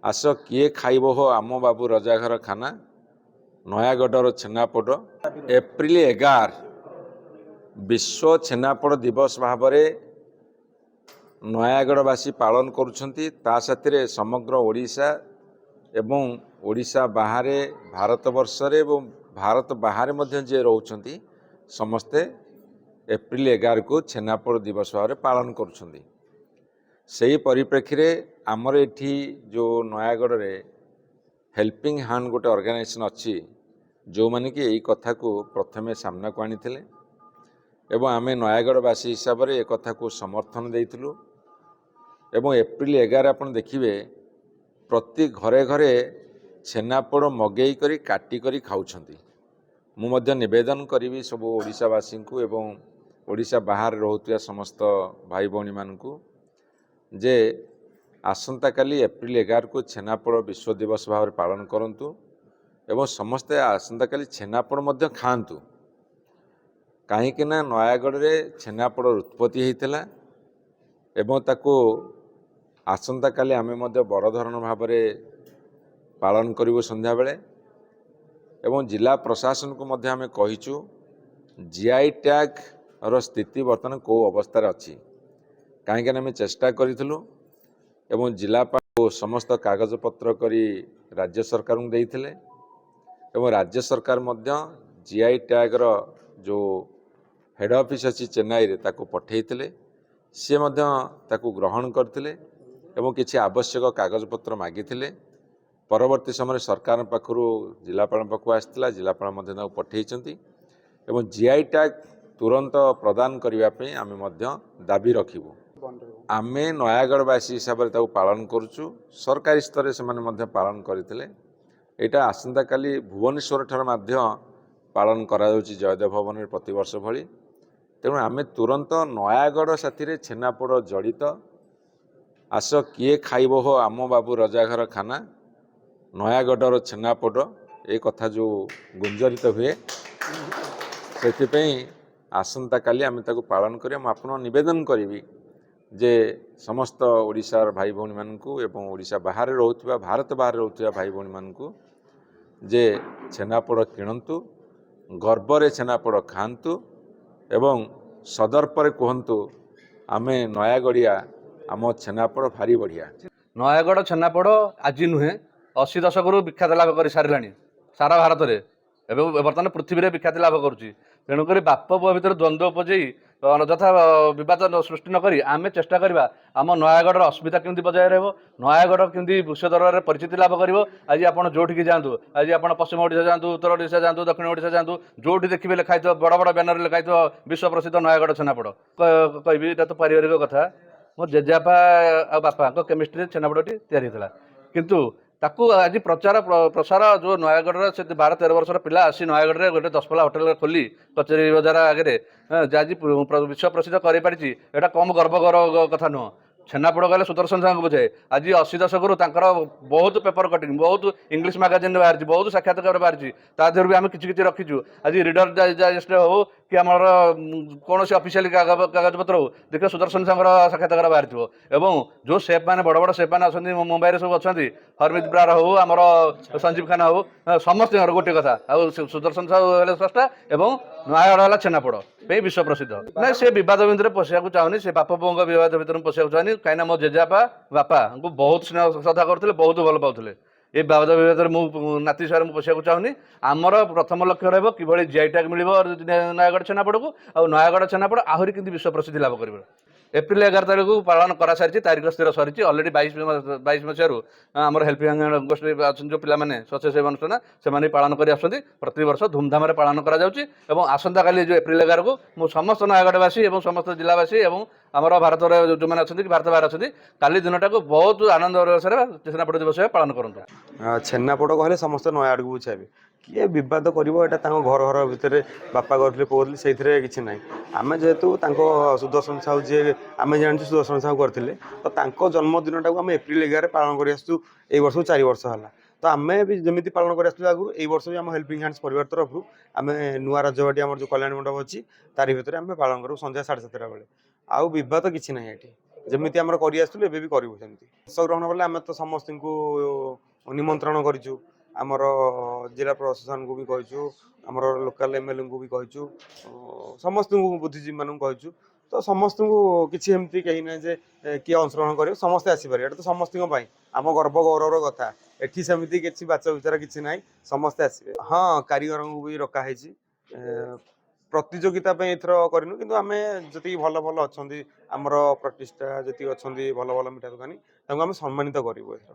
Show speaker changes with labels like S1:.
S1: आस किए खाइब हो आम बाबू रजाघर खाना नयागढ़ छेनापोड़ एप्रिल 11 विश्व छेनापोड़ दिवस भाव नयागढ़वासी पालन करुछंती। ता साथी समग्र ओडिशा एवं ओडिशा बाहर भारत वर्षरे एवं भारत बाहर मध्य जे रहउछंती समस्ते एप्रिल 11 को छेनापोड़ दिवस भाव पालन करुछंती। सही परिप्रेक्षी में आमर एठी जो नयागढ़ रे हेल्पिंग हैंड गोटे ऑर्गेनाइजेशन अच्छी जो माने कि यही कथा को प्रथमे सामना को आनी एवं आमे नयागढ़वासी हिसाब से एक कथा को समर्थन देइथिलु। एवं एप्रिल 11 आपन देखिए प्रति घरे घरे छेनापोड़ मगेई करी काटी करी खाउछंती। मु मध्य निवेदन करी सब ओडिशावासी को एवं ओडिशा बाहर रहउतिया समस्त भाई भौणी मानकु जे आसंता काली एप्रिल 11 को छेनापोड़ विश्व दिवस भाव में पालन करंतु एवं समस्ते आसंता काली छेनापोड़ मध्य खाआंतु। कहीं ना नयागढ़ रे छेनापोड़ उत्पत्ति होता एवं ताको आसंता काली आमे मध्य बड़ धरण भाव में पालन करिवु संध्या बेले। एवं जिला प्रशासन को मध्य आमे कहिचु जीआई टैग रो स्थिति बर्तमान को अवस्था अच्छी कहीं आम चेष्टा करूँ एवं जिलापाल समस्त कागज पत्र करी राज्य सरकार को देइथिले एवं राज्य सरकार मध्य जीआई टैग रो जो हेड ऑफिस अच्छी चेन्नई रे ताको पठेइथिले सी मध्य ताको ग्रहण करथिले एवं किछि आवश्यक कागज पत्र मागिथिले। परवर्ती समय सरकार पाखरु जिलापाल पाखु आसिथिला जिलापाल मध्य ताको पठेइचंती एवं जीआई टैग तुरंत प्रदान करने आम दाबी रखिबु। आमे नयागढ़वासी हिसाब से पालन करुचु सरकारी स्तर से पालन करते यहाँ आसंता काली भुवनेश्वर ठार पालन करा जयदेव भवन में प्रतिवर्ष भली। तेणु आमे तुरंत नयागढ़ साथी छेनापोड़ जड़ित आस किए खाइब हो आम बाबू रजाघर खाना नयागढ़ छेनापोड़ ये कथा जो गुंजरित हुए से आसंता काली आमे ताको पालन करिया। मु आपन निवेदन करी जे समस्त ओडिशार भाई भौणी मानकु एवं ओडिशा बाहर रहउथिबा भारत बाहर रहउथिबा भाई भौणी मानकु जे छेनापोड़ किणंतु गर्वरे छेनापोड़ खांतु एवं सदर्परे कहंतु आमे नयागढ़िया आम छेनापोड़ भारी बढ़िया।
S2: नयागढ़ छेनापोड़ आज नुहे 80 दशक विख्यात लाभ कर सारे सारा भारत में एवं बर्तमान पृथ्वी में विख्याति लाभ करुच्ची। तेणुक बाप पुआ भर द्वंद्व उपजई अनयथा बद सृष्टि नक आम चेष्टा करवा आम नयागढ़ अस्मिता केमती बजाय रहा नयागढ़ केमती विश्व दरबार में परिचिति लाभ कर। आज आप जोटि जातु आज आप पश्चिम ओडिशा जातु उत्तर ओडिशा जातु दक्षिण ओडिशा जातु जोटि देखिए लिखाई बड़ बड़ बैनर लिखाई विश्व प्रसिद्ध नयागढ़ छेनापोड़ कहि तो पारिवारिक कथा मो जेजेपा आ बापा केमिस्ट्री छेनापोड़टी या किंतु ताकू आज प्रचार प्रसार जो नयागढ़ से 12-13 वर्षर पिला आसी नयागढ़ में गोटे 10 होटेल खोली कचेरी बजार आगे आज विश्व प्रसिद्ध कर पारिछि एटा कम गर्व कथा नुह। छेनापोड़ गले सुदर्शन साहू बुझे आज 80 दशक बहुत पेपर कटिंग बहुत इंग्लिश मैगजीन बाहरी बहुत साक्षात्कार बाहरी तादेह भी आम कि रखीचु। आज रिडर डाइजेस्ट हो कि आम कौन से ऑफिशियल कागज पत्र हो देखिए सुदर्शन साहू साक्षात्कार बाहरी एवं जो सेफ मैंने बड़ बड़ सेफ मैंने मुंबई सब अच्छा हरमित ब्रार हो आमर संजीव खाना हो समस्त गोटे कथा सुदर्शन साहू स्रष्टा एवं नयागढ़ है छेनापोड़ पे विश्व प्रसिद्ध ना से बद भितर पशिया चाहूनी से बाप पुओं बद भितर पशिया चाहूनी कहीं मो जेजेपा बापा बहुत स्नेह श्रद्धा करते बहुत भल पाते ये बद भितर मुझे नाती सारे मुझे पशिया चाहूनी। आमर प्रथम लक्ष्य रहा कि जीआई टैग मिल नयागढ़ छेनापोड़ को आ नयागढ़ छेनापोड़ आहरी कि विश्व प्रसिद्धि लाभ कर। एप्रिल 11 तारीख को पालन करा सारी तारीख स्थिर सरी अलरेडी 22 मसीह आम हेल्पिंग हैंड गोष्ठी जो पिलाने स्वच्छसेवी अनुष्ठान से पालन कर प्रति वर्ष धूमधाम पालन कर। आसंता काली जो एप्रिल 11 को मु समस्त नयागढ़वासी और समस्त जिलावासी और आमर भारत जो मैंने अच्छा भारत बाहर अच्छा काली दिन टाक बहुत आनंद छेनापोड़ दिवस पालन करूँ।
S3: छेनापोड़ कहले समस्त नयागढ़ को बुझाबे किए बद कर घर घर भितर बापा करते पुओ से किसी ना आम जेहेतु सुदर्शन साहू जी आम जानते सुदर्शन साहू करते तो जन्मदिन टाक आम एप्रिल 11 पालन कर वर्ष 4 वर्ष है तो आम भी जमी पालन कर आगुरी ए वर्ष भी आम हेल्पिंग हैंड्स परिवार तरफ आम नुआ राजवाटी आम जो कल्याण मंडप अच्छी तारी भितर आम पालन करूँ संध्या 7:30 बेले आउ बद किसी ना ये ଯେମିତି ଆମର କରି ଆସୁଥିଲୁ ଏବେ ବି କରିବୁ ସେମିତି। ଅଂଶଗ୍ରହଣ ବୋଲେ ଆମେ ତ ସମସ୍ତଙ୍କୁ ନିମନ୍ତ୍ରଣ କରିଛୁ, ଆମର ଜିଲ୍ଲା ପ୍ରଶାସନକୁ ବି କହିଛୁ, ଆମର ଲୋକାଲ MLAଙ୍କୁ ବି କହିଛୁ, ସମସ୍ତଙ୍କୁ ବୁଦ୍ଧିଜୀବୀମାନଙ୍କୁ କହିଛୁ। ତ ସମସ୍ତଙ୍କୁ କିଛି ଏମିତି କେହି ନାହିଁ ଯେ କିଏ ଅଂଶଗ୍ରହଣ କରିବ, ସମସ୍ତେ ଆସିପାରିବେ। ଏଇଟା ତ ସମସ୍ତଙ୍କ ପାଇଁ ଆମ ଗର୍ବ ଗୌରବର କଥା। ଏଠି ସେମିତି କିଛି ବାଛ ବିଚାର କିଛି ନାହିଁ, ସମସ୍ତେ ଆସିବେ। ହଁ, କାରିଗରଙ୍କୁ ବି ଡକା ହେଇଛି। ପ୍ରତିଯୋଗିତା ପାଇଁ ଏଥର କରିନୁ, କିନ୍ତୁ ଆମେ ଯେତିକି ଭଲ ଭଲ ଅଛନ୍ତି ଆମର ପ୍ରତିଷ୍ଠା ଯେତିକି ଅଛନ୍ତି ଭଲ ଭଲ ମିଠା ଦୋକାନୀ ତାଙ୍କୁ ଆମେ ସମ୍ମାନିତ କରିବୁ ଏଥର।